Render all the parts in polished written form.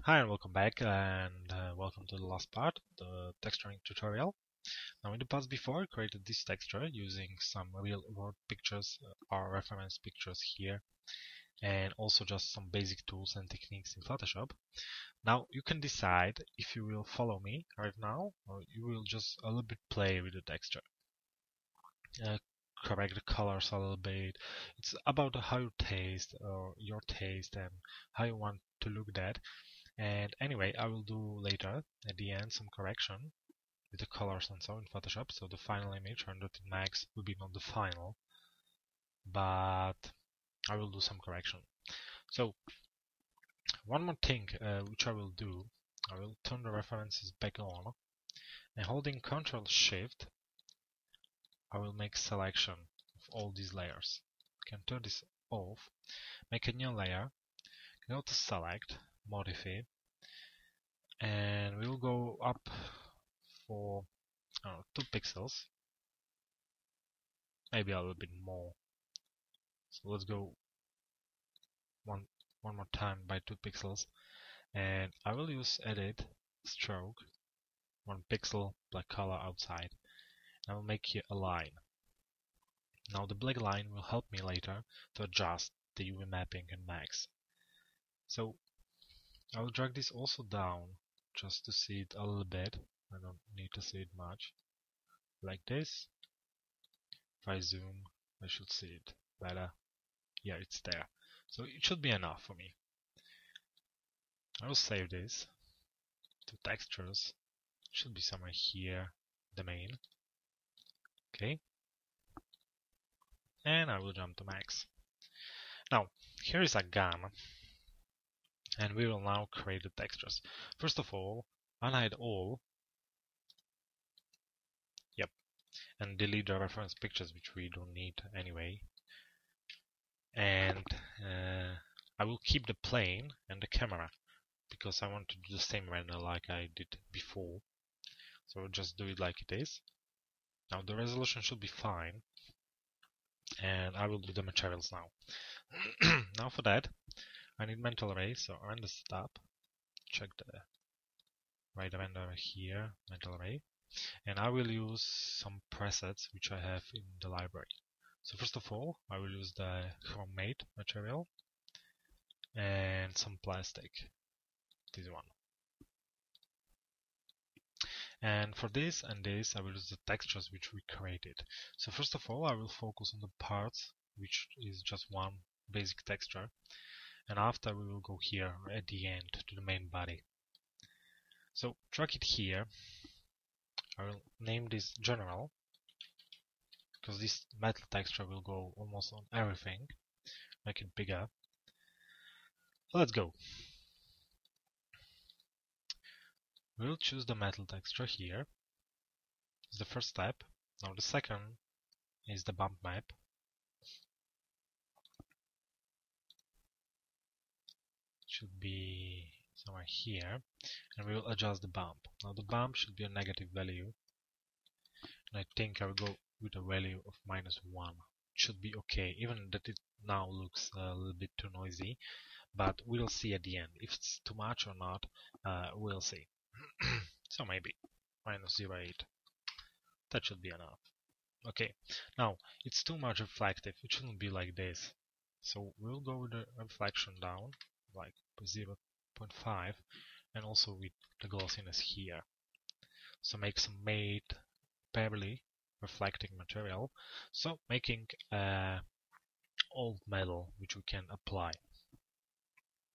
Hi and welcome back, and welcome to the last part, the texturing tutorial. Now in the past before I created this texture using some real world pictures or reference pictures here, and also just some basic tools and techniques in Photoshop. Now you can decide if you will follow me right now or you will just a little bit play with the texture. Correct the colors a little bit. It's about how you taste or your taste and how you want to look that. And anyway, I will do later at the end some correction with the colors and so in Photoshop. So the final image rendered in Max will be not the final, but I will do some correction. So one more thing which I will do, I will turn the references back on, and holding Ctrl Shift, I will make selection of all these layers. I can turn this off, make a new layer, go to Select, Modify, and we'll go up for 2 pixels, maybe a little bit more. So let's go one more time by 2 pixels, and I will use Edit Stroke, 1 pixel black color outside. I will make here a line. Now the black line will help me later to adjust the UV mapping in Max. So I will drag this also down just to see it a little bit. I don't need to see it much. Like this. If I zoom, I should see it better. Yeah, it's there. So it should be enough for me. I will save this to textures. It should be somewhere here, the main. Okay. And I will jump to Max. Now, here is a gun, and we will now create the textures. First of all, unhide all. Yep. And delete the reference pictures, which we don't need anyway. And I will keep the plane and the camera, because I want to do the same render like I did before. So I'll just do it like it is. Now the resolution should be fine, and I will do the materials now. Now for that, I need mental array, so render setup, check the right render here, mental array, and I will use some presets which I have in the library. So first of all, I will use the Chrome Mate material and some plastic, this one. And for this and this, I will use the textures which we created. So first of all, I will focus on the parts, which is just one basic texture. And after, we will go here at the end to the main body. So drag it here. I will name this general, because this metal texture will go almost on everything. Make it bigger. Let's go. We'll choose the metal texture here. It's the first step. Now the second is the bump map. It should be somewhere here, and we will adjust the bump. Now the bump should be a negative value, and I think I will go with a value of -1. It should be okay, even that it now looks a little bit too noisy, but we'll see at the end if it's too much or not. We'll see. So maybe -0.8. That should be enough. Okay, now it's too much reflective. It shouldn't be like this. So we'll go with the reflection down, like 0.5, and also with the glossiness here. So make some matte, barely reflecting material. So making old metal which we can apply.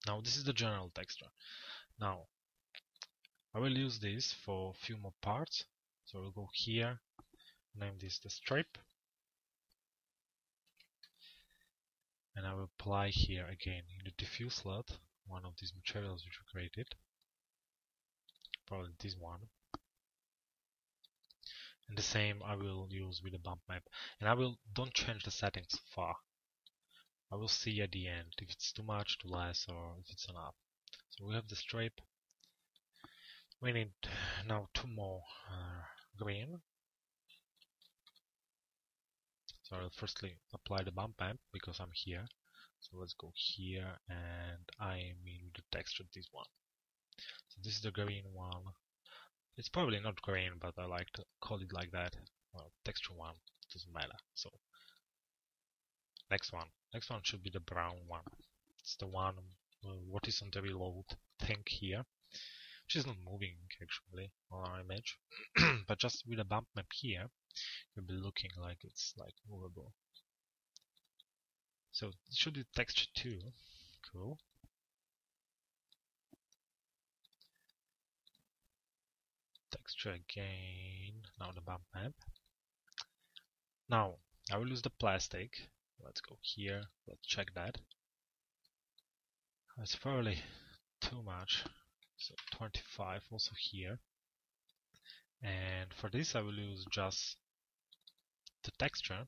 Now this is the general texture. Now I will use this for a few more parts. So we'll go here, name this the strip, and I will apply here again in the diffuse slot one of these materials which we created, probably this one. And the same I will use with the bump map. And I will don't change the settings far. I will see at the end if it's too much, too less, or if it's enough. So we have the strip. We need now 2 more green. So I'll firstly apply the bump map because I'm here. So let's go here, and I mean the texture this one. So this is the green one. It's probably not green, but I like to call it like that. Well, texture one, doesn't matter. So next one should be the brown one. It's the one what is on the reload thing here, which is not moving actually on our image, but just with a bump map here, you'll be looking like it's like movable. So it should be texture 2. Cool. Texture again. Now the bump map. Now I will use the plastic. Let's go here. Let's check that. It's probably too much. So 25 also here. And for this I will use just the texture.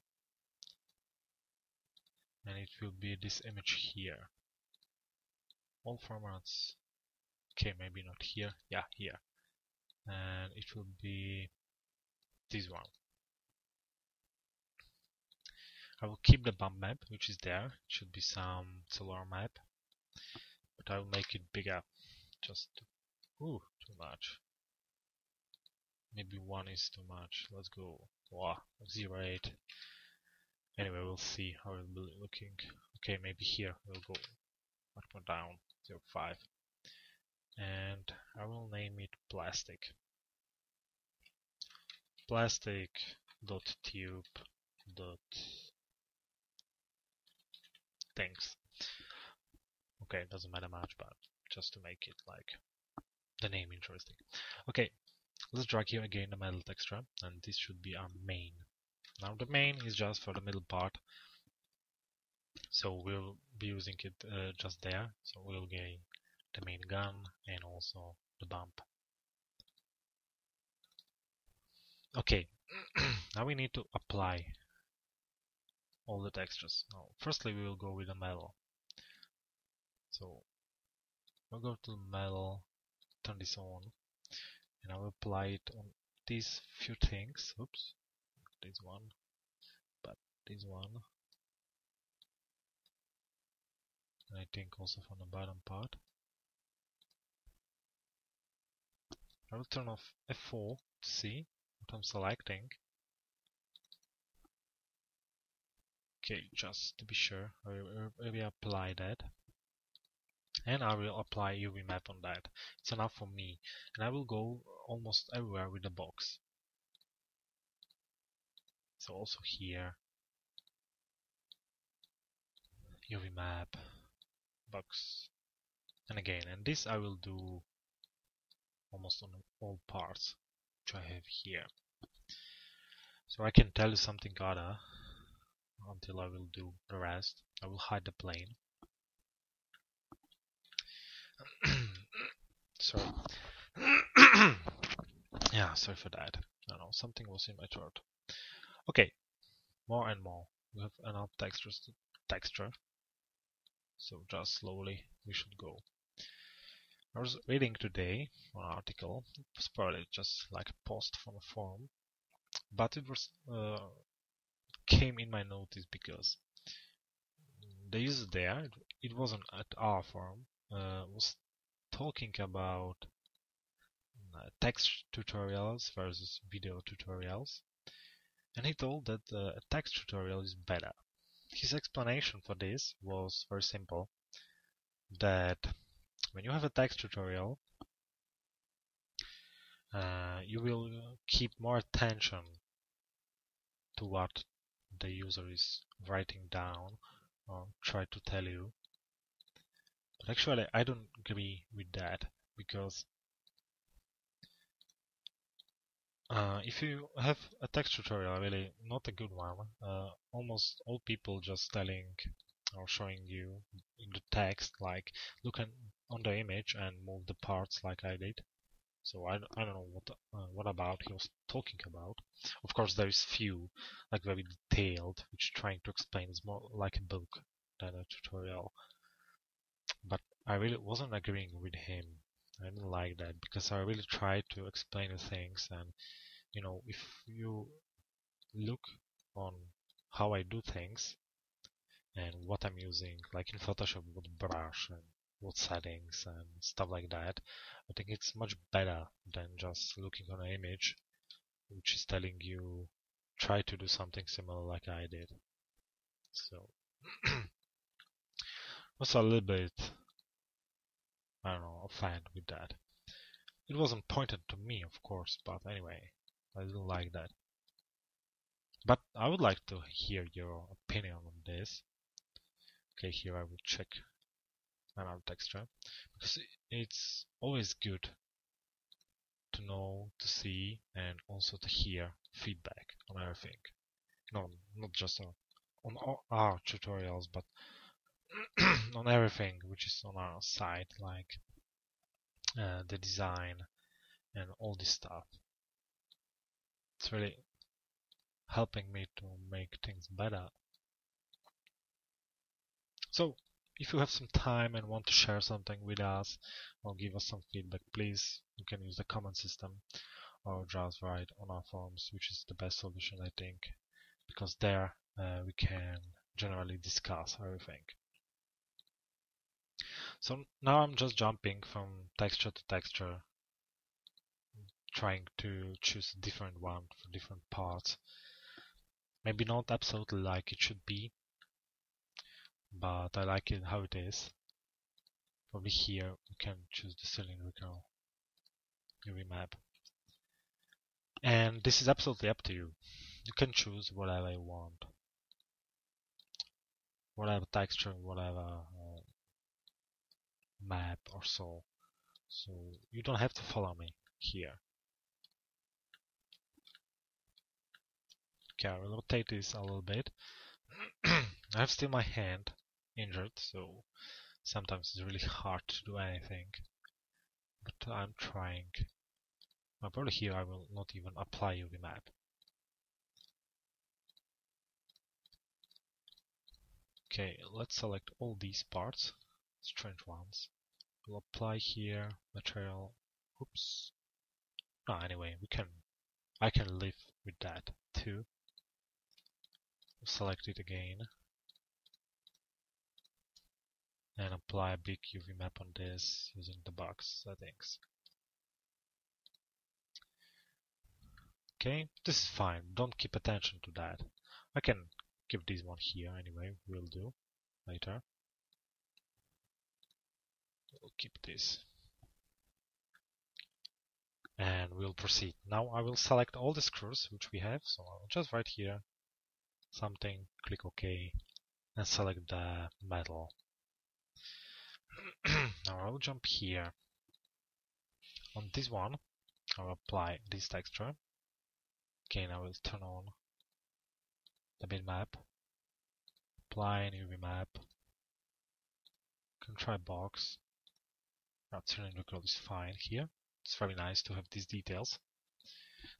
And it will be this image here. All formats. Okay, maybe not here. Yeah, here. And it will be this one. I will keep the bump map, which is there. It should be some cellular map, but I will make it bigger. Just too much. Maybe 1 is too much. Let's go. Wow, 0.8. Anyway, we'll see how it will be looking. Okay, maybe here we'll go much more down. 0.5. And I will name it plastic. Plastic.tube. Things. Okay, doesn't matter much, but just to make it like the name interesting. Okay, let's drag here again the metal texture, and this should be our main. Now the main is just for the middle part, so we'll be using it just there. So we'll gain the main gun and also the bump. Okay, now we need to apply all the textures. Now, firstly, we will go with the metal. So we'll go to metal, turn this on, and I will apply it on these few things. Oops, this one, but this one, and I think also from the bottom part. I will turn off F4 to see what I'm selecting. Okay, just to be sure, I will apply that. And I will apply UV map on that. It's enough for me. And I will go almost everywhere with the box. So also here, UV map, box, and again. And this I will do almost on all parts which I have here. So I can tell you something other until I will do the rest. I will hide the plane. Sorry. Yeah, sorry for that. I don't know, something was in my throat. Okay, more and more. We have enough texture. So just slowly we should go. I was reading today an article. It was probably just like a post from a forum, but it was came in my notice because the user there, it wasn't at our forum, was talking about text tutorials versus video tutorials, and he told that a text tutorial is better. His explanation for this was very simple, that when you have a text tutorial, you will keep more attention to what the user is writing down or try to tell you. But actually I don't agree with that, because if you have a text tutorial, really not a good one, almost all people just telling or showing you in the text, like look on the image and move the parts like I did. So I don't know what about he was talking about. Of course there is few like very detailed, which trying to explain is more like a book than a tutorial. But I really wasn't agreeing with him. I didn't like that, because I really tried to explain the things, and you know, if you look on how I do things and what I'm using, like in Photoshop with brush and what settings and stuff like that. I think it's much better than just looking on an image which is telling you try to do something similar like I did. So also a little bit, I don't know, offended with that. It wasn't pointed to me, of course, but anyway, I didn't like that. But I would like to hear your opinion on this. Okay, here I will check another texture, because it's always good to know, to see, and also to hear feedback on everything. No, not just on our tutorials, but on everything which is on our site, like the design and all this stuff. It's really helping me to make things better. So if you have some time and want to share something with us or give us some feedback, please, you can use the comment system or just write on our forums, which is the best solution, I think, because there we can generally discuss everything. So now I'm just jumping from texture to texture, trying to choose a different one for different parts. Maybe not absolutely like it should be, but I like it how it is. Probably here we can choose the cylindrical UV map. And this is absolutely up to you. You can choose whatever you want. Whatever texture, whatever map or so. So you don't have to follow me here. Okay, I will rotate this a little bit. I have still my hand injured, so sometimes it's really hard to do anything. But I'm trying. Probably here I will not even apply UV map. Okay, let's select all these parts, strange ones. We'll apply here material. Oops. No, anyway, I can live with that too. Select it again and apply a big UV map on this using the box settings. Okay, this is fine. Don't keep attention to that. I can keep this one here anyway. We'll do later. We'll keep this. And we'll proceed. Now I will select all the screws which we have. So I'll just write here something, click OK, and select the metal. Now I'll jump here. On this one, I'll apply this texture. Again, I will turn on the bitmap, apply an UV map, can try box. Not cylindrical is fine here. It's very nice to have these details.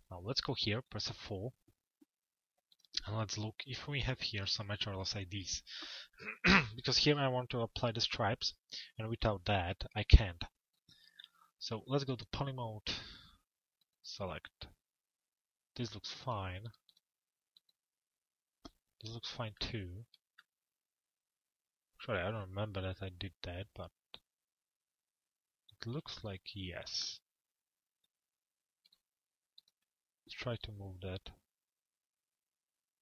Now let's go here, press F4, and let's look if we have here some materials IDs. Because here I want to apply the stripes, and without that I can't. So let's go to poly mode, select. This looks fine. This looks fine too. Actually, I don't remember that I did that, but it looks like yes. Let's try to move that.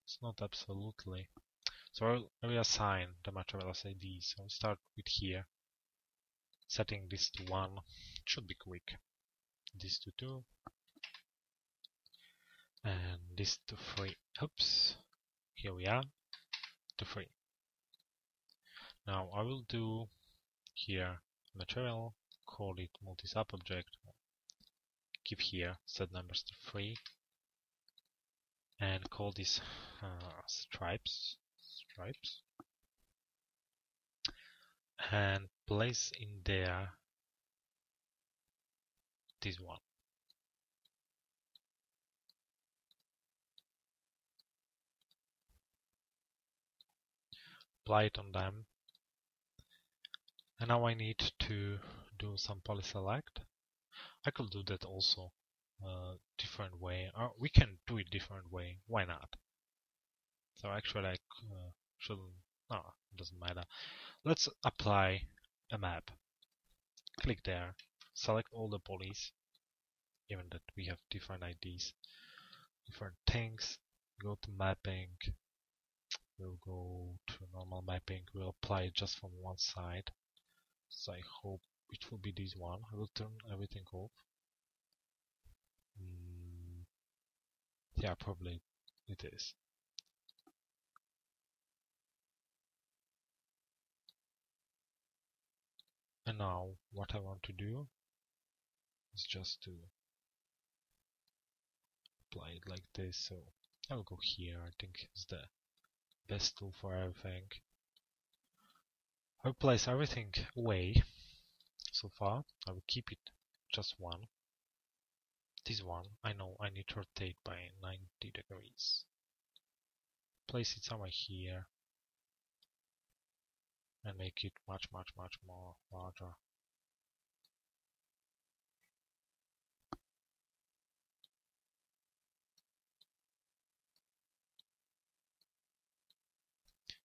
It's not absolutely. So I'll reassign the materials ID. So I'll start with here. Setting this to 1. It should be quick. This to 2. And this to 3. Oops. Here we are. To 3. Now I will do here material, call it multi-sub object, give here set numbers to 3, and call this stripes, and place in there this one. Apply it on them. And now I need to do some poly select. I could do that also different way, or we can do it different way. Why not? So actually I shouldn't. No, it doesn't matter. Let's apply a map. click there, select all the polys, given that we have different IDs, different things. Go to mapping, we'll go to normal mapping, we'll apply it just from one side. So I hope it will be this one. I will turn everything off. Yeah, probably it is. And now what I want to do is just to apply it like this. So I'll go here. I think it's the best tool for everything. I'll place everything away so far. I will keep it just one. This one, I know I need to rotate by 90 degrees. Place it somewhere here and make it much more larger.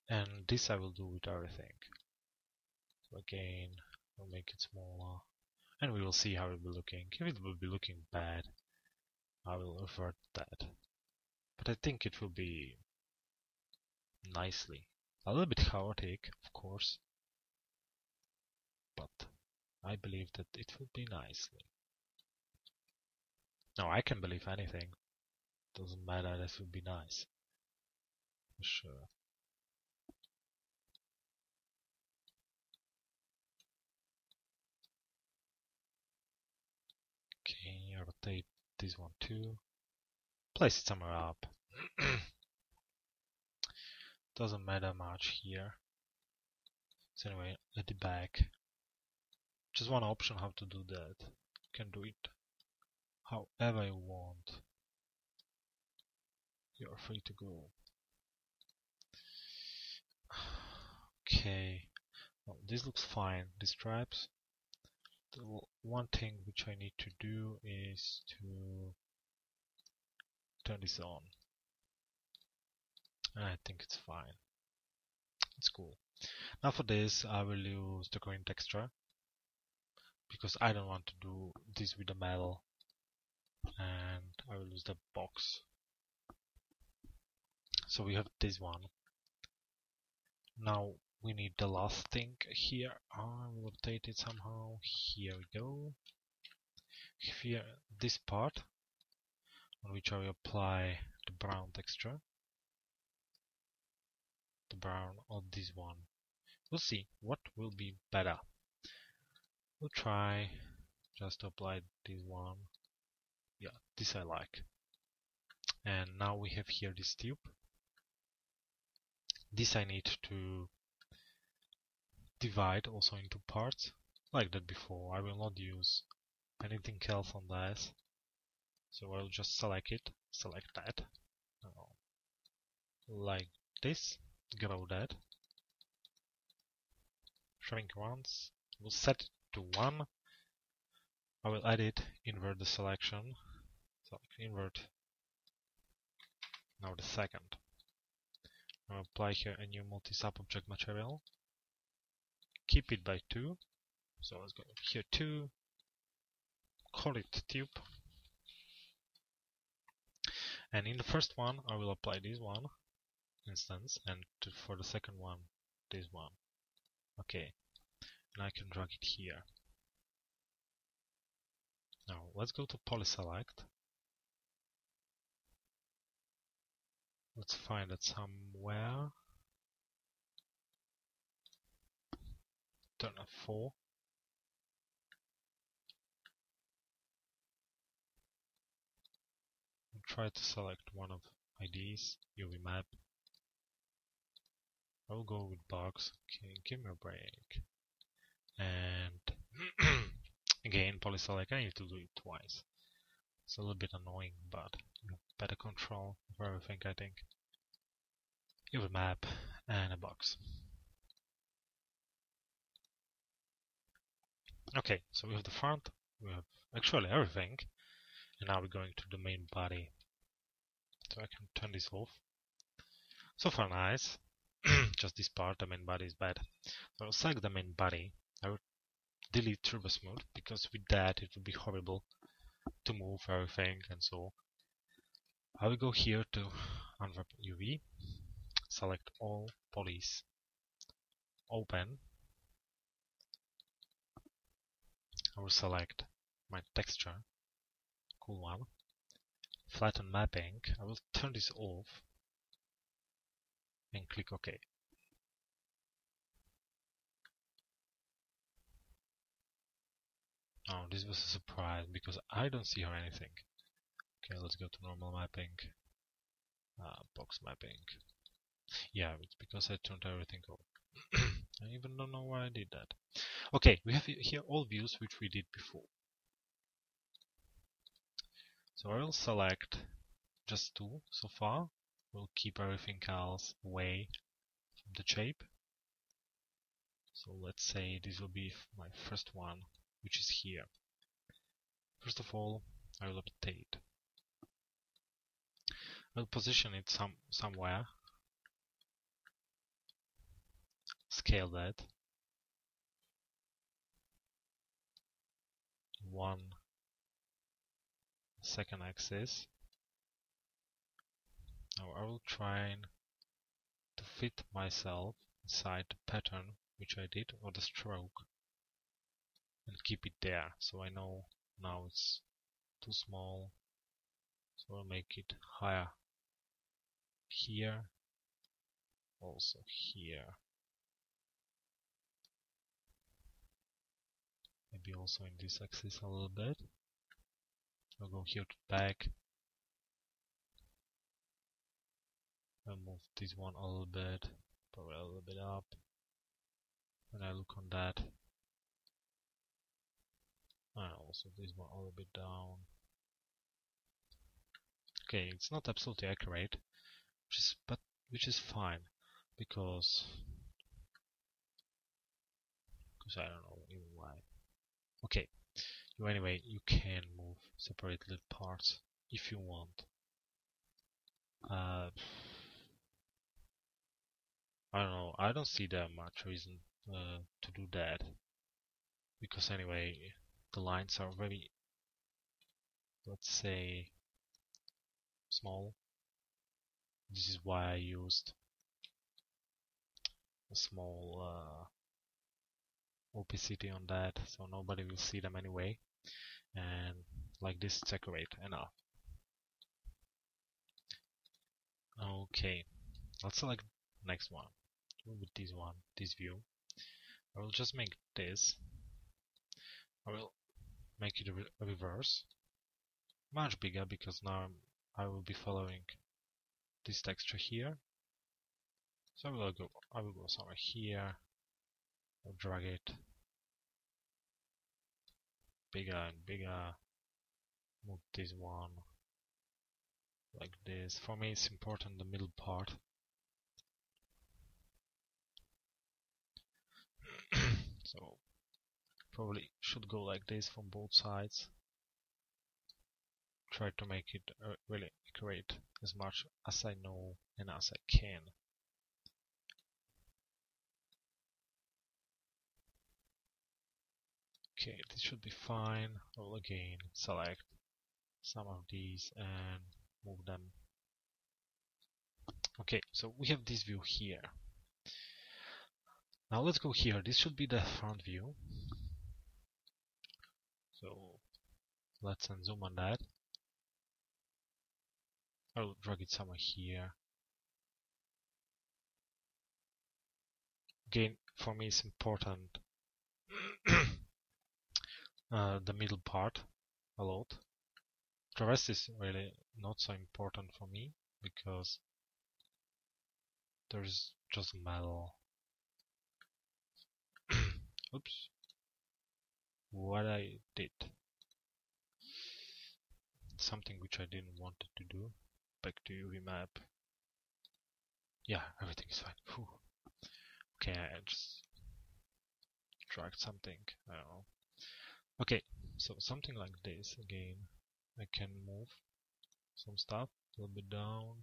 And this I will do with everything. So again, I'll make it smaller. And we will see how it will be looking. If it will be looking bad, I will avert that. But I think it will be nicely. A little bit chaotic, of course. But I believe that it will be nicely. Now I can believe anything. Doesn't matter, that will be nice. For sure. Okay, rotate this one too. Place it somewhere up. Doesn't matter much here. So anyway, at the back. Just one option how to do that. You can do it however you want. You're free to go. Okay. Well, this looks fine. These stripes. The one thing which I need to do is to turn this on. And I think it's fine. It's cool. Now for this I will use the green texture because I don't want to do this with the metal, and I will use the box. So we have this one. Now we need the last thing here. I will rotate it somehow. Here we go. Here, this part on which I will apply the brown texture. The brown on this one. We'll see what will be better. We'll try just to apply this one. Yeah, this I like. And now we have here this tube. This I need to divide also into parts, like that before. I will not use anything else on this. So I'll just select it, select that, like this, grow that, shrink once, we'll set it to 1. I will edit, invert the selection, so invert, now the second. I'll apply here a new multi-sub-object material, keep it by 2, so let's go here 2, call it tube, and in the first one I will apply this one instance, and for the second one this one. Okay, and I can drag it here. Now let's go to polyselect. Let's find it somewhere. Turn F4. And try to select one of IDs, UV map. I'll go with box. Okay, give me a break. And again, polyselect. I need to do it twice. It's a little bit annoying, but you have better control of everything, I think. UV map and a box. Okay, so we have the front, we have actually everything, and now we're going to the main body. So I can turn this off. So far nice, just this part, the main body is bad. So I'll select the main body, I will delete turbo smooth, because with that it would be horrible to move everything and so. I will go here to unwrap UV, select all polys, open. I will select my texture, cool one, flatten mapping. I will turn this off and click OK. Oh, this was a surprise because I don't see her anything. Okay, let's go to normal mapping, box mapping. Yeah, it's because I turned everything off. I even don't know why I did that. Okay, we have here all views which we did before. So I will select just two so far. We'll keep everything else away from the shape. So let's say this will be my first one, which is here. First of all, I will update. I'll position it somewhere. Scale that. 1 second axis. Now I will try to fit myself inside the pattern which I did, or the stroke, and keep it there. So I know now it's too small, so I'll make it higher here, also here, maybe also in this axis a little bit. I'll go here to back, I'll move this one a little bit, probably a little bit up. When I look on that, and also this one a little bit down. Okay, it's not absolutely accurate, which is fine, because I don't know even why. Okay, anyway, you can move separate little parts if you want. I don't know, I don't see that much reason to do that, because anyway, the lines are very, let's say, small. This is why I used a small opacity on that, so nobody will see them anyway, and like this it's accurate enough. Okay, let's select next one. With this view, I will just make this. I will make it a reverse, much bigger, because now I will be following this texture here. So I will go somewhere here. I'll drag it bigger and bigger. Move this one like this. For me, it's important the middle part. So probably should go like this from both sides. Try to make it really accurate as much as I know and as I can. Okay, this should be fine. I will again select some of these and move them. Okay, so we have this view here. Now let's go here. This should be the front view. So let's zoom on that. I'll drag it somewhere here. Again, for me it's important the middle part a lot. The rest is really not so important for me, because there's just metal. Oops. What I did. Something which I didn't want to do. Back to UV map. Yeah, everything is fine. Whew. Okay, I just dragged something. I don't know. Okay, so something like this again. I can move some stuff a little bit down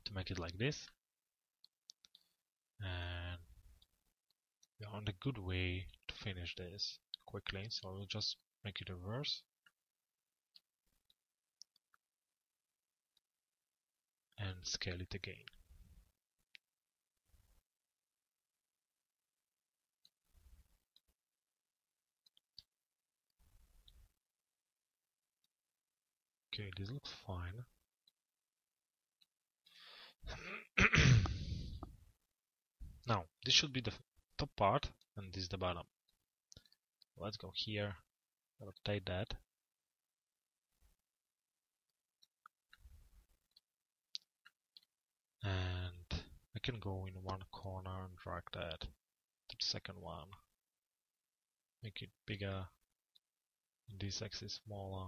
to make it like this, and we are on a good way to finish this quickly, so we'll just make it reverse and scale it again. Okay, this looks fine. Now, this should be the top part and this is the bottom. Let's go here, rotate that. And I can go in one corner and drag that to the second one. Make it bigger. This axis smaller.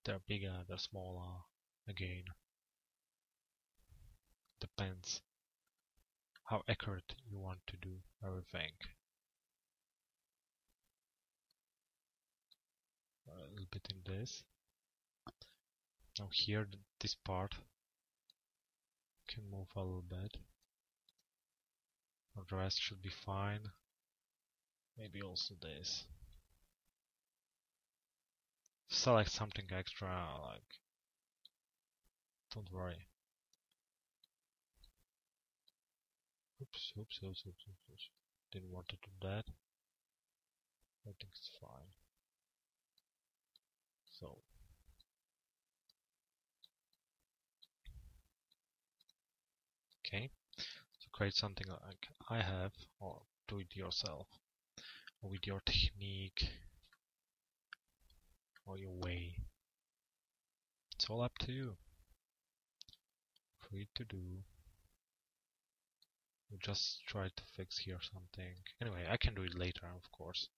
They're bigger, they're smaller. Again. Depends how accurate you want to do everything. A little bit in this. Now here, this part can move a little bit. The rest should be fine. Maybe also this. Select something extra, like, don't worry. Oops. Didn't want to do that. I think it's fine. So. Okay. So create something like I have, or do it yourself, or with your technique, or your way. It's all up to you. Free to do. We just try to fix here something. Anyway, I can do it later, of course.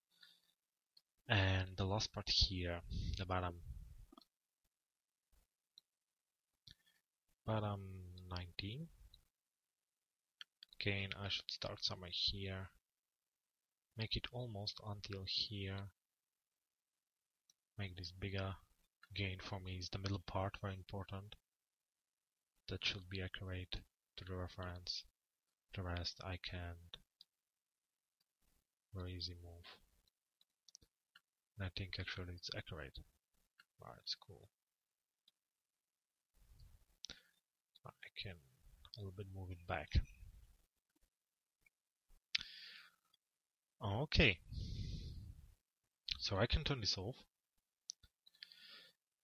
And the last part here, the bottom 19. Again, I should start somewhere here. Make it almost until here. Make this bigger. Again, for me, is the middle part very important. That should be accurate to the reference. The rest I can very easy move. And I think actually it's accurate. Alright, it's cool. I can a little bit move it back. Okay. So I can turn this off.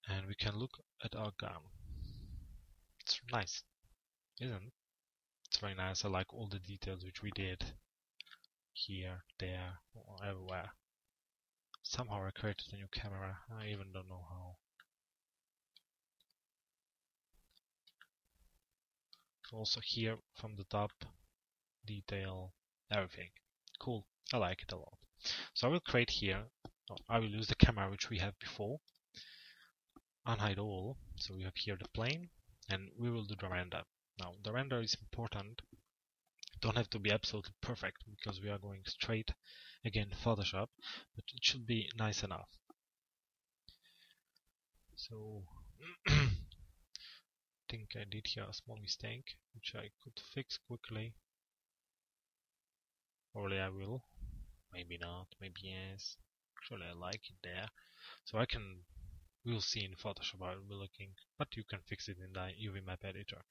And we can look at our gun. It's nice, isn't it? It's very nice. I like all the details which we did here, there, everywhere. Somehow I created a new camera. I even don't know how. Also here from the top, detail, everything. Cool. I like it a lot. So I will create here. I will use the camera which we have before. Unhide all. So we have here the plane, and we will do the render. Now the render is important. Don't have to be absolutely perfect because we are going straight again Photoshop, but it should be nice enough. So I think I did here a small mistake which I could fix quickly. Probably I will. Maybe not, maybe yes. Actually I like it there. So we'll see in Photoshop how it will be looking, but you can fix it in the UV map editor.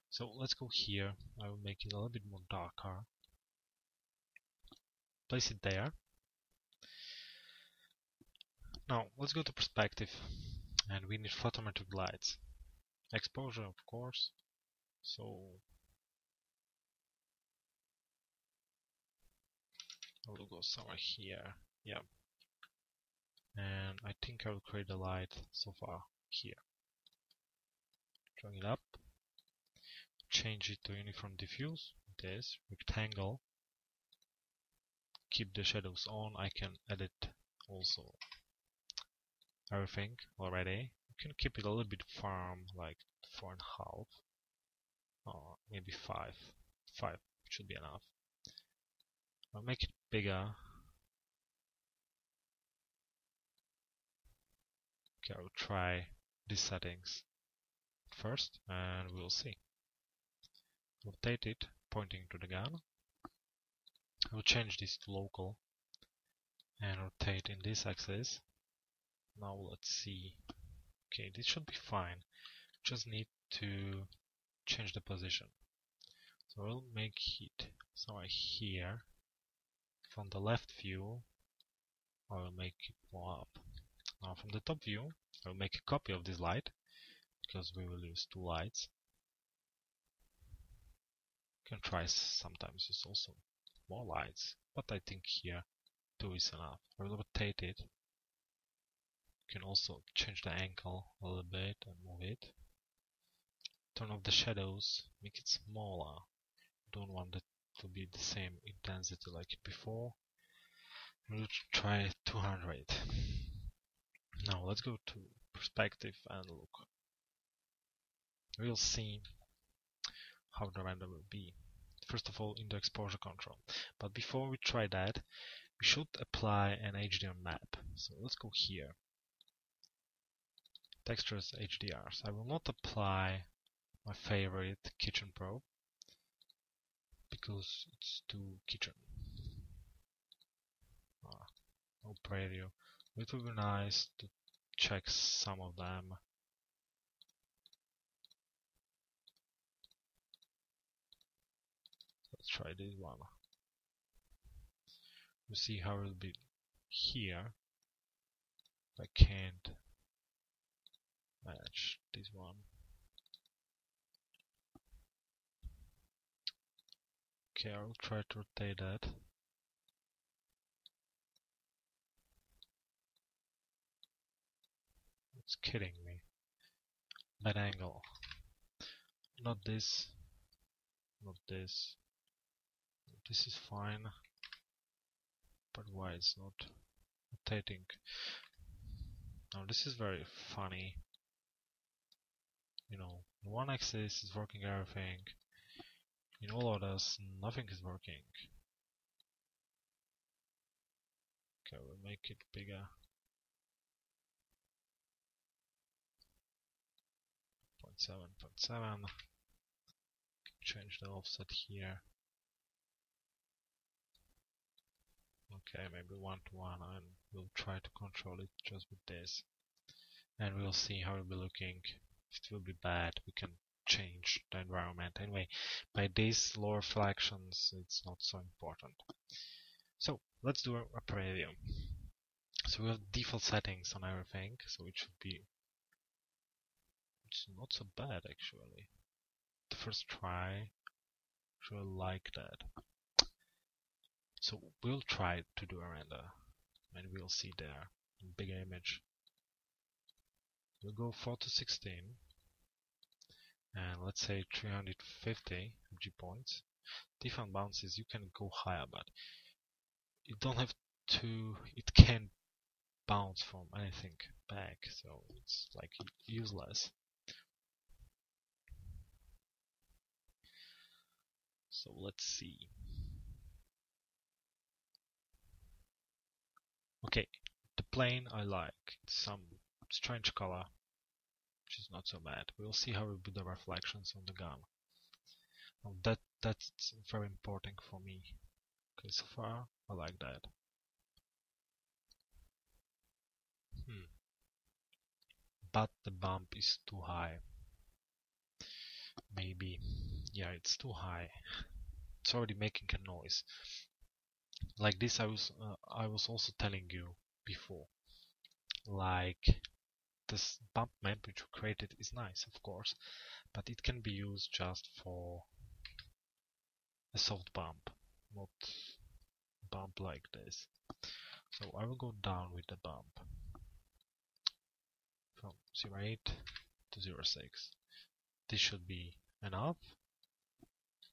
So let's go here. I will make it a little bit more darker. Place it there. Now let's go to perspective, and we need photometric lights. Exposure, of course. So I will go somewhere here. Yeah. And I think I will create a light so far here. Drag it up. Change it to uniform diffuse. This rectangle. Keep the shadows on. I can edit also everything already. You can keep it a little bit firm, like 4.5 or maybe 5. 5 should be enough. I'll make it bigger. Okay, I will try these settings first and we'll see. Rotate it, pointing to the gun. I will change this to local and rotate in this axis. Now let's see. Okay, this should be fine. Just need to change the position. So we'll make it somewhere here. From the left view, I will make it more up. Now from the top view, I will make a copy of this light, because we will use two lights. You can try sometimes use also more lights, but I think here 2 is enough. I will rotate it. You can also change the angle a little bit and move it. Turn off the shadows, make it smaller. Don't want it to be the same intensity like before. We'll try 200. Now let's go to perspective and look. We'll see how the render will be. First of all, in the exposure control. But before we try that, we should apply an HDR map. So let's go here. Textures HDRs. I will not apply my favorite Kitchen Pro because it's too kitchen. No preview. It would be nice to check some of them. Let's try this one. We see how it will be here. I can't match this one. Okay, I'll try to rotate that. It's kidding me. Bad angle. Not this. Not this. This is fine. But why it's not rotating? Now this is very funny. You know, in one axis is working everything. In all others, nothing is working. Okay, we'll make it bigger. 0.7. Change the offset here. Okay, maybe 1 to 1, and we'll try to control it just with this. And we'll see how it will be looking. If it will be bad, we can change the environment. Anyway, by these low reflections, it's not so important. So let's do a preview. So we have default settings on everything, so it should be. It's not so bad actually. The first try should like that. So we'll try to do a render, and we'll see there in bigger image. We'll go 4 to 16, and let's say 350 FG points. Different bounces, you can go higher, but you don't have to. It can't bounce from anything back, so it's like useless. So let's see. Okay, the plane I like. It's some strange color, which is not so bad. We'll see how it will be the reflections on the gun. Now that's very important for me. Okay, so far I like that. But the bump is too high. Maybe, yeah, it's too high. It's already making a noise. Like this, I was also telling you before. Like this bump map which we created is nice, of course, but it can be used just for a soft bump, not bump like this. So I will go down with the bump from 0.8 to 0.6. This should be enough.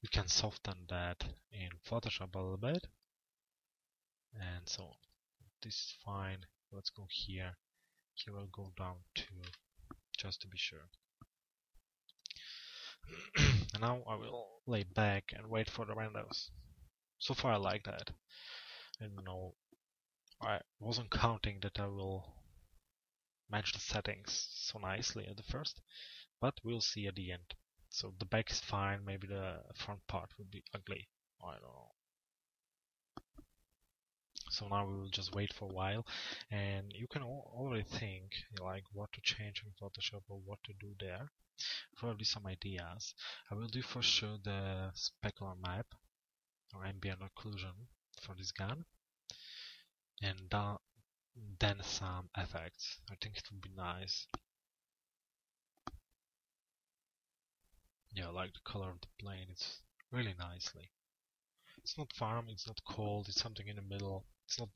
We can soften that in Photoshop a little bit, and so on. This is fine. Let's go here. Here I'll go down to, just to be sure. And now I will lay back and wait for the renders. So far I like that. I don't know, I wasn't counting that I will match the settings so nicely at the first, but we'll see at the end. So the back is fine, maybe the front part will be ugly, I don't know. So now we will just wait for a while, and you can already think like what to change in Photoshop or what to do there. Probably some ideas. I will do for sure the specular map or ambient occlusion for this gun, and then some effects. I think it would be nice. Yeah, I like the color of the plane. It's really nicely. It's not warm, it's not cold, it's something in the middle. It's not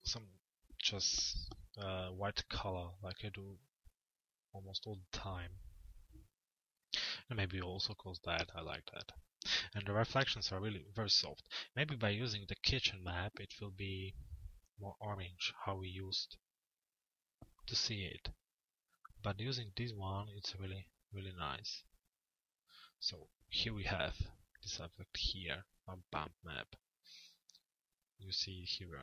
some just white color like I do almost all the time. And maybe also cause that, I like that. And the reflections are really very soft. Maybe by using the kitchen map it will be more orange, how we used to see it. But using this one, it's really, really nice. So here we have this effect here, our bump map. You see here,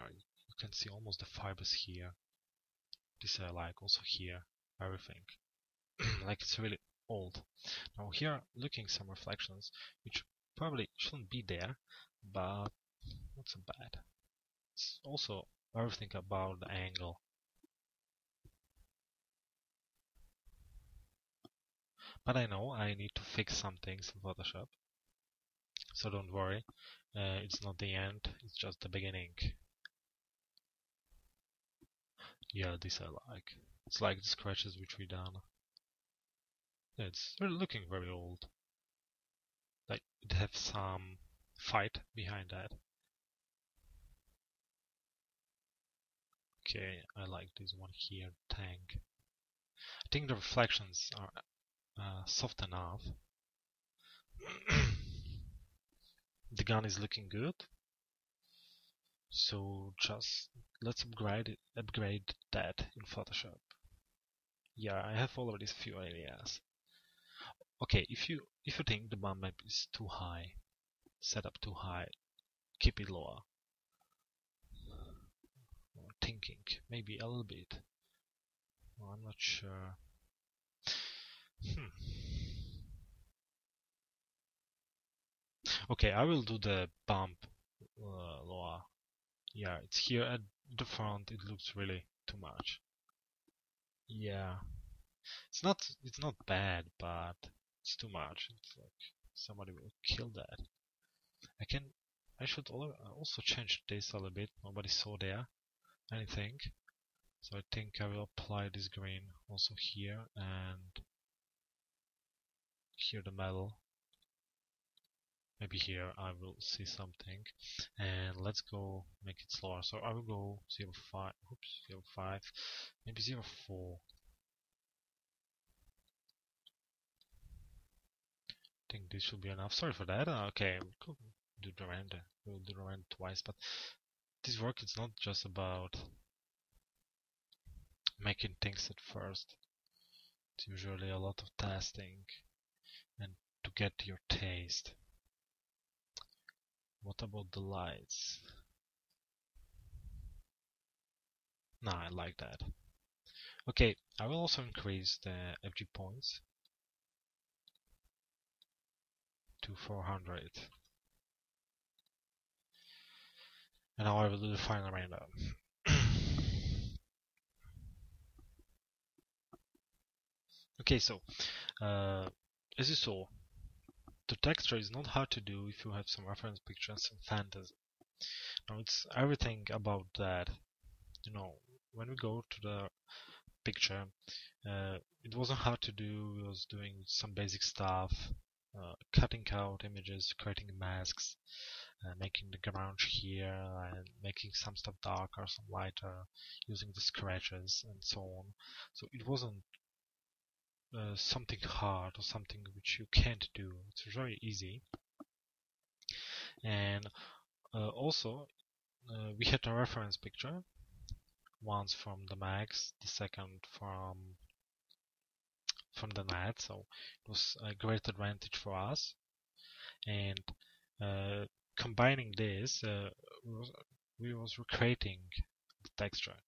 you can see almost the fibers here. This I like, also here, everything. Like it's really old. Now here, looking some reflections, which probably shouldn't be there, but not so bad. It's also everything about the angle. But I know I need to fix some things in Photoshop, so don't worry, it's not the end, it's just the beginning. Yeah, this I like. It's like the scratches which we done. Yeah, it's really looking very old. Like it have some fight behind that. Okay, I like this one here, tank. I think the reflections are soft enough. The gun is looking good. So just let's upgrade that in Photoshop. Yeah, I have already a few ideas. Okay, if you think the bump map is too high, set up too high, keep it lower. Or thinking, maybe a little bit. Well, I'm not sure. Okay, I will do the bump lower. Yeah, it's here at the front. It looks really too much. Yeah, it's not bad, but it's too much. It's like somebody will kill that. I should also change this a little bit. Nobody saw there anything. So I think I will apply this green also here and here the metal. Maybe here I will see something. And let's go make it slower. So I will go 0.5, oops, 0.5, maybe 0.4. I think this should be enough. Sorry for that. Okay, we'll do the render. We'll do the render twice, but this work is not just about making things at first. It's usually a lot of testing and to get your taste. What about the lights? Nah, I like that. Okay, I will also increase the FG points to 400. And now I will do the final render. Okay, so as you saw, the texture is not hard to do if you have some reference pictures and fantasy. Now it's everything about that. You know, when we go to the picture, it wasn't hard to do. We was doing some basic stuff, cutting out images, creating masks, making the ground here, and making some stuff darker, some lighter, using the scratches and so on. So it wasn't something hard or something which you can't do. It's very easy. And also we had a reference picture, once from the mags, the second from the net, so it was a great advantage for us. And combining this, we was recreating the texture.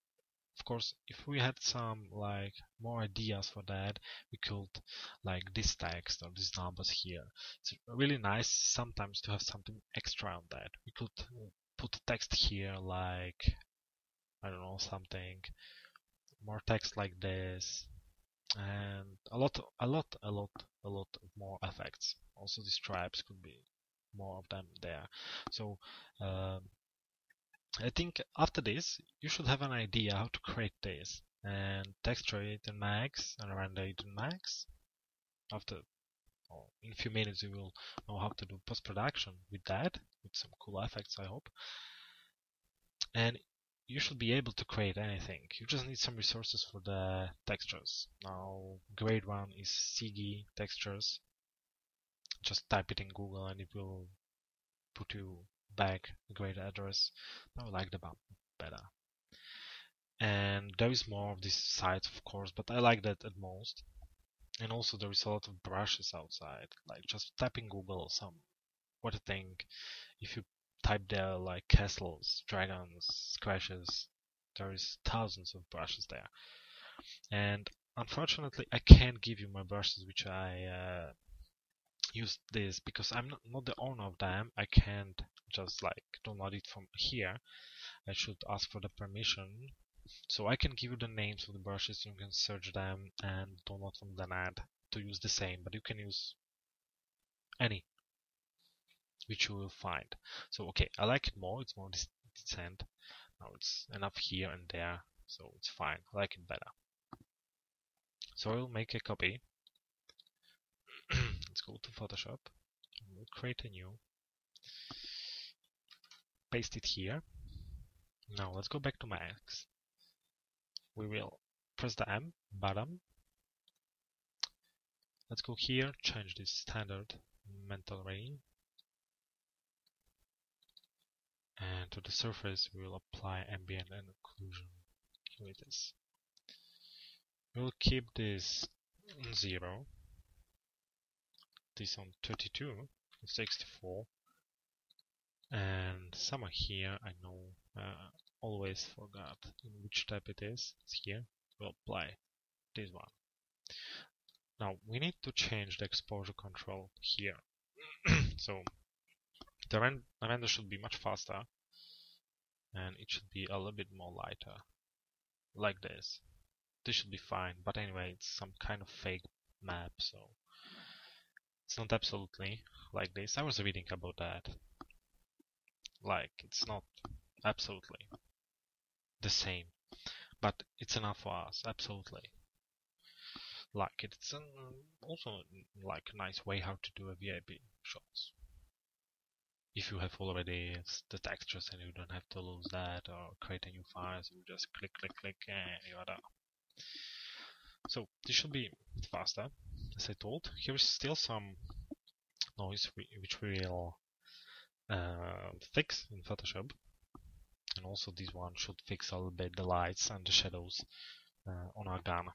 Of course, if we had some like more ideas for that, we could like this text or these numbers here. It's really nice sometimes to have something extra on that. We could put text here like, I don't know, something more text like this, and a lot more effects. Also these stripes could be more of them there. So I think after this you should have an idea how to create this and texture it in Max and render it in Max. After in a few minutes you will know how to do post-production with that, with some cool effects I hope. And you should be able to create anything. You just need some resources for the textures. Now, great one is CG textures. Just type it in Google and it will put you back a great address. I like the bump better. And there is more of these sites, of course, but I like that at most. And also there is a lot of brushes outside. Like just type in Google some what I think. If you type there like castles, dragons, scratches, there is thousands of brushes there. And unfortunately I can't give you my brushes which I use this because I'm not the owner of them. I can't just like download it from here. I should ask for the permission. So I can give you the names of the brushes, you can search them and download from the net to use the same, but you can use any which you will find. So okay, I like it more, it's more decent. Now it's enough here and there, so it's fine. I like it better. So I'll make a copy. Let's go to Photoshop. We'll create a new. Paste it here. Now let's go back to Max. We will press the M button. Let's go here, change this standard mental ray. And to the surface we will apply ambient and occlusion. Here it is. We'll keep this on 0. This on 32, 64. And somewhere here, I know, always forgot in which tab it is. It's here. We'll apply this one. Now we need to change the exposure control here. So the render should be much faster, and it should be a little bit more lighter, like this. This should be fine, but anyway, it's some kind of fake map, so it's not absolutely like this. I was reading about that. Like, it's not absolutely the same, but it's enough for us, absolutely. Like, it's also like a nice way how to do a VIP shots. If you have already the textures and you don't have to lose that or create a new file, so you just click and you are done. So this should be faster, as I told. Here is still some noise which we will fix in Photoshop, and also this one should fix a little bit the lights and the shadows on our gun.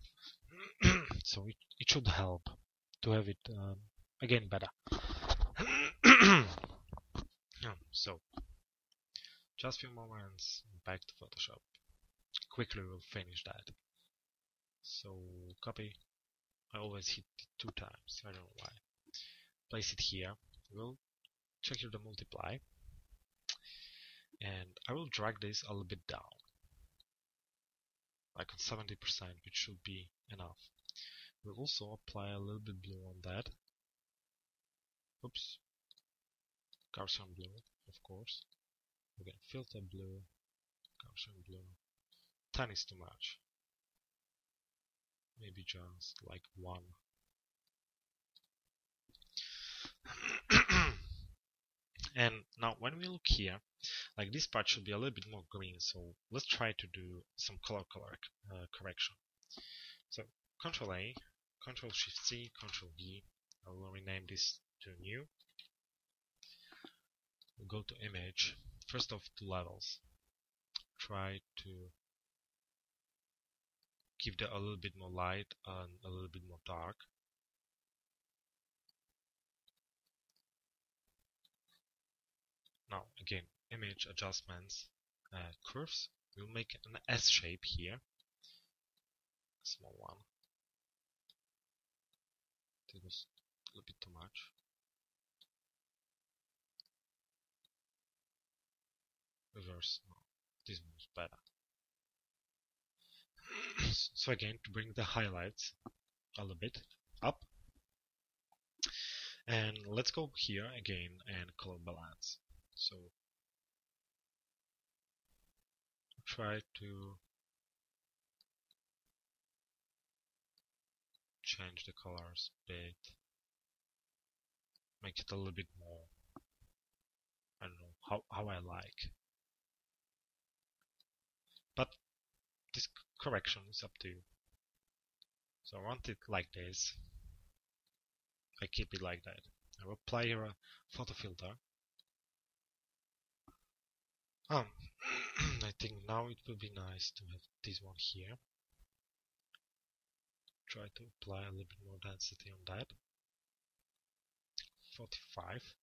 So it should help to have it again better. So just few moments, back to Photoshop. Quickly we'll finish that. So copy. I always hit it 2 times, I don't know why. Place it here. We'll check here the multiply, and I will drag this a little bit down, like on 70%, which should be enough. We'll also apply a little bit blue on that. Oops. Gaussian blue, of course. Again, filter blue, Gaussian blue. 10 is too much. Maybe just like 1. And now when we look here, like this part should be a little bit more green, so let's try to do some color correction. So Ctrl A, Ctrl Shift C, Ctrl V. I will rename this to new. We'll go to image. First off, to levels. Try to give that a little bit more light and a little bit more dark. Now again, image adjustments, curves. We'll make an S shape here, a small one. This was a little bit too much. reverse. No, this moves better. So again, to bring the highlights a little bit up, and let's go here again and color balance. So try to change the colors a bit, make it a little bit more, I don't know, how I like. But this correction is up to you. So I want it like this. I keep it like that. I will apply here a photo filter. I think now it will be nice to have this one here. Try to apply a little bit more density on that. 45.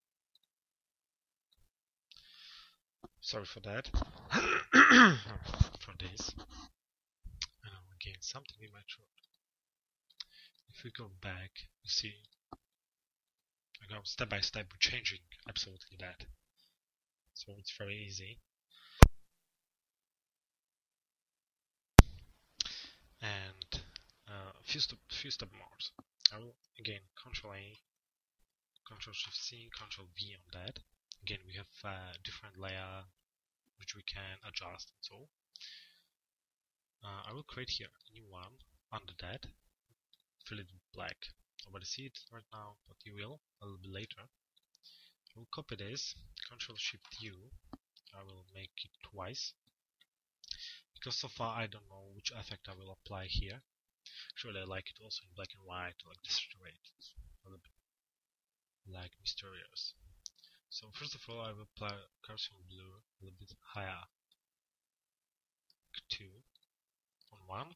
Sorry for that. For this. Again, something in my throat. If we go back, you see, I go step by step, we're changing absolutely that. So it's very easy. And few step more. I will again Control A, Control Shift C, Control V on that. Again, we have a different layer which we can adjust and so. I will create here a new one under that, fill it with black. Nobody see it right now, but you will a little bit later. I will copy this, Control Shift U. I will make it twice, because so far I don't know which effect I will apply here. Actually, I like it also in black and white, like this straight, a little bit like mysterious. So first of all, I will apply Gaussian blue a little bit higher, 2 on one.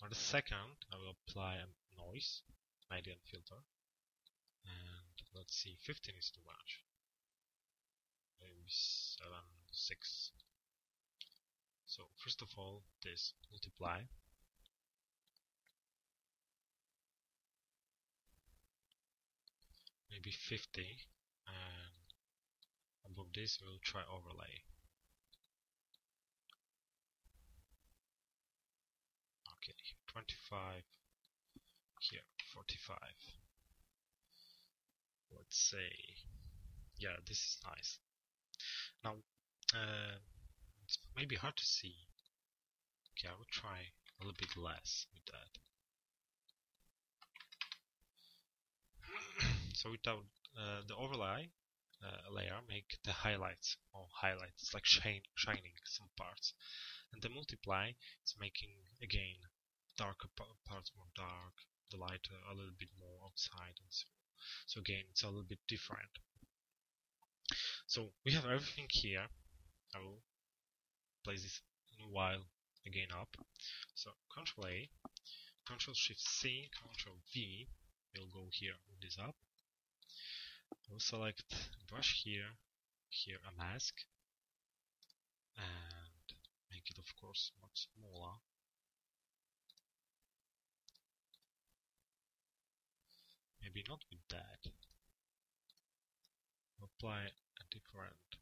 On the second, I will apply a noise, median filter, and let's see, 15 is too much, maybe 7, 6. So first of all, this multiply. Maybe 50, and above this we'll try overlay. Okay, 25, here 45. Let's say, yeah, this is nice. Now, it's maybe hard to see. Okay, I will try a little bit less with that. So without the overlay layer, make the highlights more highlights. It's like shining some parts, and the multiply is making again darker parts more dark, the lighter a little bit more outside, and so. So again, it's a little bit different. So we have everything here. I will place this in a while again up. So Control A, Control Shift C, Control V. We'll go here, move this up. We'll select brush here a mask, and make it of course much smaller. Maybe not with that. Apply a different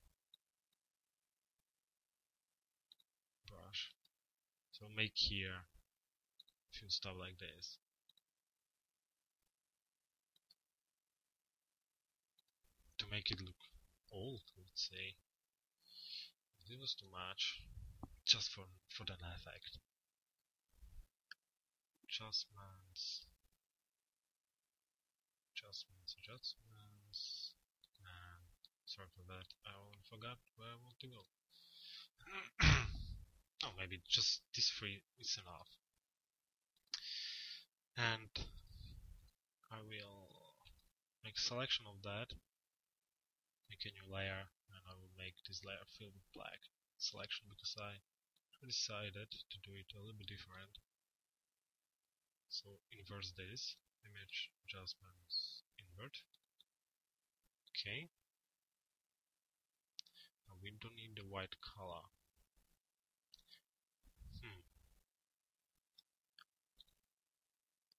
brush. So make here a few stuff like this. To make it look old, let's say. This was too much, just for the effect. Adjustments. Sorry for that. I forgot where I want to go. Oh, maybe just this 3 is enough. And I will make a selection of that. Make a new layer, and I will make this layer filled with black selection because I decided to do it a little bit different. So inverse this, image adjustments, invert. Okay. Now we don't need the white color.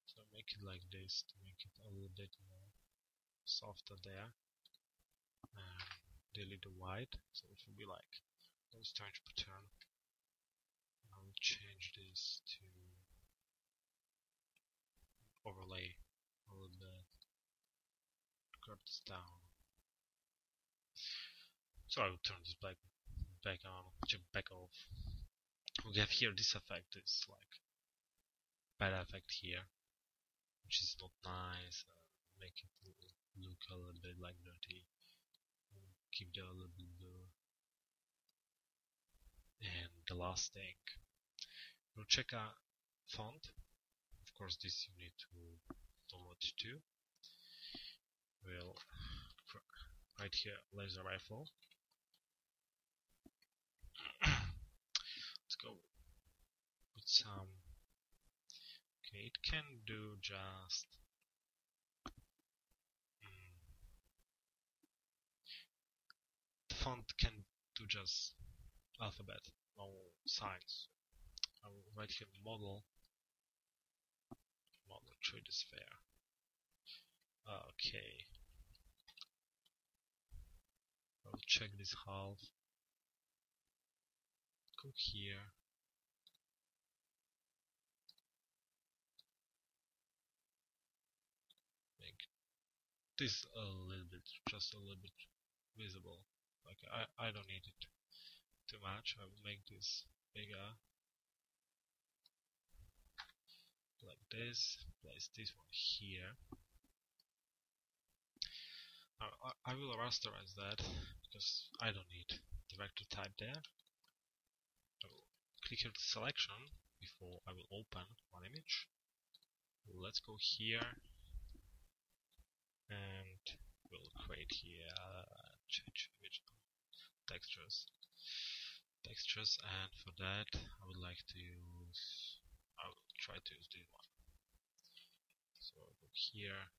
So make it like this to make it a little bit more softer there. And delete the white, so it will be like No strange pattern. I will change this to overlay a little bit. Grab this down. So I will turn this back on, back off. We have here this effect is like bad effect here, which is not nice. Make it look a little bit like dirty. Keep the a little bit blue. And the last thing, we'll check a font. Of course, this you need to download too. We'll right here laser rifle. Let's go with some. Okay, it can do just the font can do just alphabet, no signs. I will write here model 3D sphere. Okay. I'll check this half. Go here. Make this a little bit, just a little bit visible. Like I don't need it too much. I will make this bigger. Like this. Place this one here. I will rasterize that because I don't need the vector type there. I will click here to selection before I will open one image. Let's go here and we'll create here change image textures, and for that I would like to use. I will try to use this one. So I'll go here.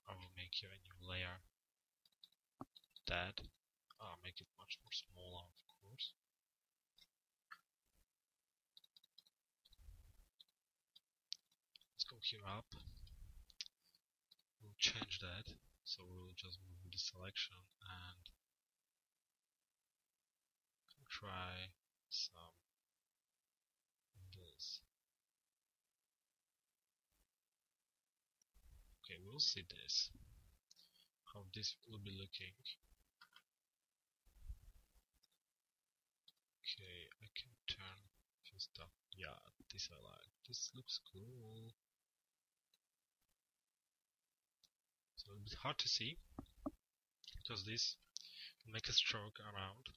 I will make here a new layer. That make it much more smaller, of course. Let's go here up. We'll change that. So we'll just move the selection and try some of this. Okay, we'll see this. How this will be looking. Okay, I can turn a few stuff. Yeah, this I like. This looks cool. It's a little bit hard to see because this will make a stroke around.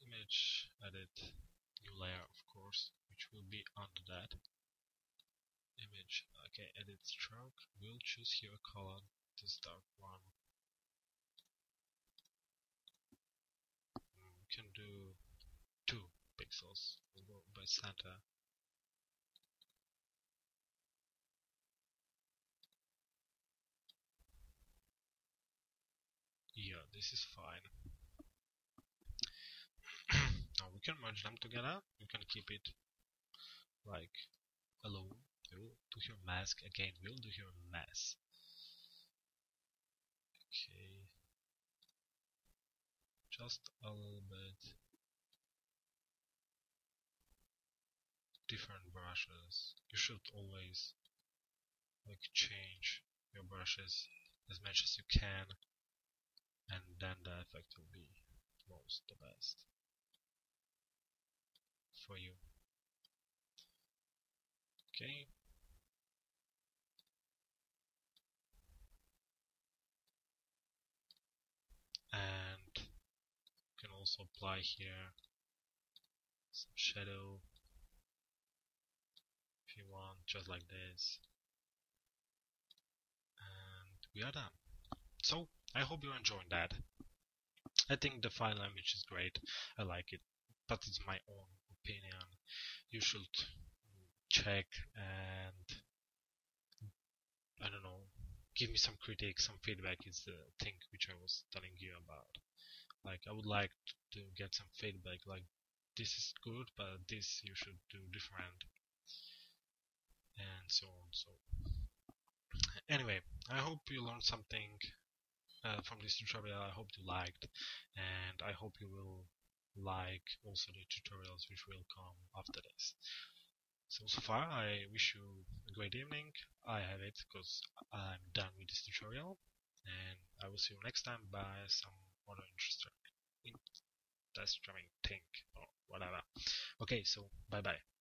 Image, edit, new layer, of course, which will be under that. Image, okay, edit stroke. We'll choose here a color, this dark one. We can do 2 pixels. We'll go by center. Yeah, this is fine. Now we can merge them together. You can keep it like alone. We'll do here mask again. We'll do here mask. Okay, just a little bit different brushes. You should always like change your brushes as much as you can, and then the effect will be the best for you. Okay. And you can also apply here some shadow if you want, just like this. And we are done. So I hope you're enjoying that. I think the file image is great. I like it, but it's my own opinion. You should check and I don't know, give me some critique, some feedback. Is the thing which I was telling you about. Like I would like to get some feedback, like this is good, but this you should do different, and so on. So anyway, I hope you learned something, from this tutorial. I hope you liked, and I hope you will like also the tutorials which will come after this. So far, I wish you a great evening. I have it because I'm done with this tutorial, and I will see you next time by some other interesting thing or whatever. Okay, so bye bye.